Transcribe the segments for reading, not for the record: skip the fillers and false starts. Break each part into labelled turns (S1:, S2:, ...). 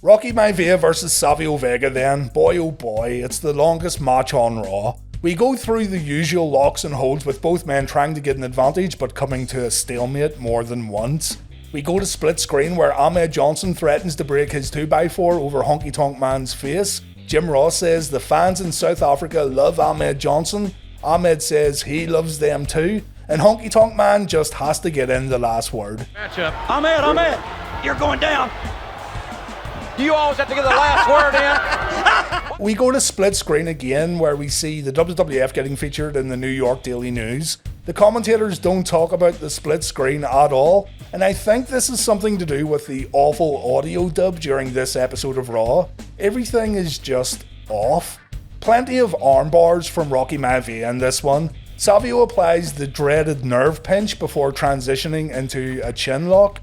S1: Rocky Miava versus Savio Vega then. Boy oh boy, it's the longest match on Raw. We go through the usual locks and holds with both men trying to get an advantage but coming to a stalemate more than once. We go to split screen where Ahmed Johnson threatens to break his 2x4 over Honky Tonk Man's face. Jim Ross says the fans in South Africa love Ahmed Johnson. Ahmed says he loves them too. And Honky Tonk Man just has to get in the last word.
S2: Matchup. Ahmed, you're going down. You always have to get the last word in.
S1: We go to split screen again where we see the WWF getting featured in the New York Daily News. The commentators don't talk about the split screen at all, and I think this is something to do with the awful audio dub during this episode of Raw. Everything is just off. Plenty of arm bars from Rocky Miava in this one. Savio applies the dreaded nerve pinch before transitioning into a chin lock.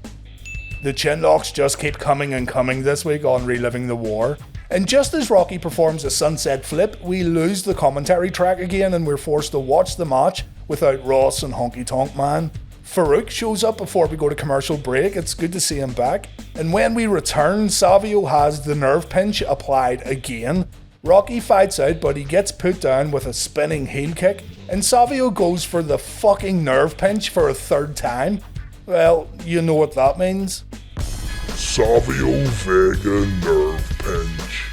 S1: The chin locks just keep coming and coming this week on Reliving the War. And just as Rocky performs a sunset flip, we lose the commentary track again and we're forced to watch the match without Ross and Honky Tonk Man. Farouk shows up before we go to commercial break. It's good to see him back. And when we return, Savio has the nerve pinch applied again. Rocky fights out, but he gets put down with a spinning heel kick, and Savio goes for the fucking nerve pinch for a third time. Well, you know what that means.
S3: Savio Vega nerve pinch.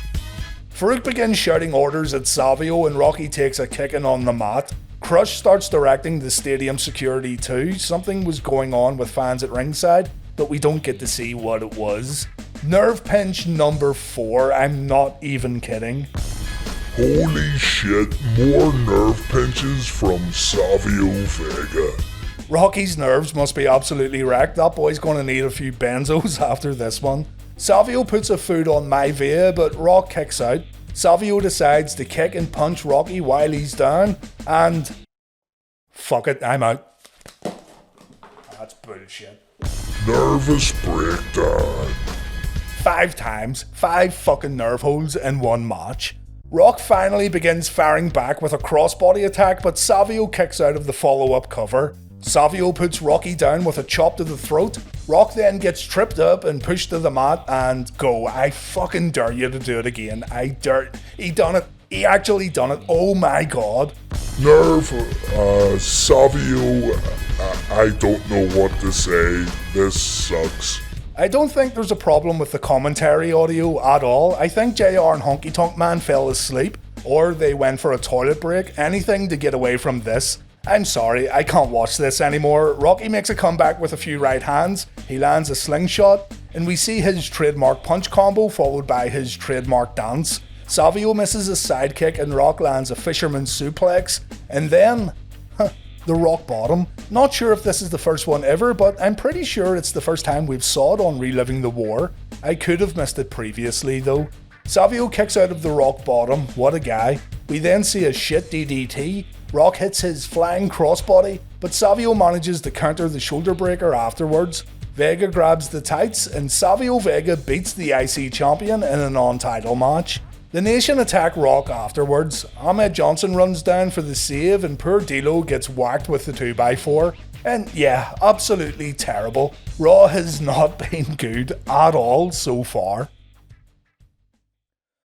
S1: Farouk begins shouting orders at Savio and Rocky takes a kicking on the mat. Crush starts directing the stadium security too. Something was going on with fans at ringside, but we don't get to see what it was. Nerve pinch number 4, I'm not even kidding.
S3: Holy shit, more nerve pinches from Savio Vega.
S1: Rocky's nerves must be absolutely wrecked. That boy's gonna need a few benzos after this one. Savio puts a foot on Miava, but Rock kicks out. Savio decides to kick and punch Rocky while he's down, and fuck it, I'm out. That's bullshit.
S3: Nervous breakdown.
S1: 5 times, 5 fucking nerve holes in one match. Rock finally begins firing back with a crossbody attack, but Savio kicks out of the follow-up cover. Savio puts Rocky down with a chop to the throat. Rock then gets tripped up and pushed to the mat and go. I fucking dare you to do it again. I dare. He done it. He actually done it. Oh my god.
S3: Savio, I don't know what to say. This sucks.
S1: I don't think there's a problem with the commentary audio at all. I think JR and Honky Tonk Man fell asleep, or they went for a toilet break. Anything to get away from this. I'm sorry, I can't watch this anymore. Rocky makes a comeback with a few right hands. He lands a slingshot, and we see his trademark punch combo followed by his trademark dance. Savio misses a sidekick and Rock lands a fisherman's suplex, and then the rock bottom. Not sure if this is the first one ever, but I'm pretty sure it's the first time we've saw it on Reliving the War. I could have missed it previously though. Savio kicks out of the rock bottom, what a guy. We then see a shit DDT. Rock hits his flying crossbody, but Savio manages to counter the shoulder breaker afterwards. Vega grabs the tights and Savio Vega beats the IC champion in a non-title match. The Nation attack Rock afterwards. Ahmed Johnson runs down for the save and poor D'Lo gets whacked with the 2x4. And yeah, absolutely terrible. Raw has not been good at all so far.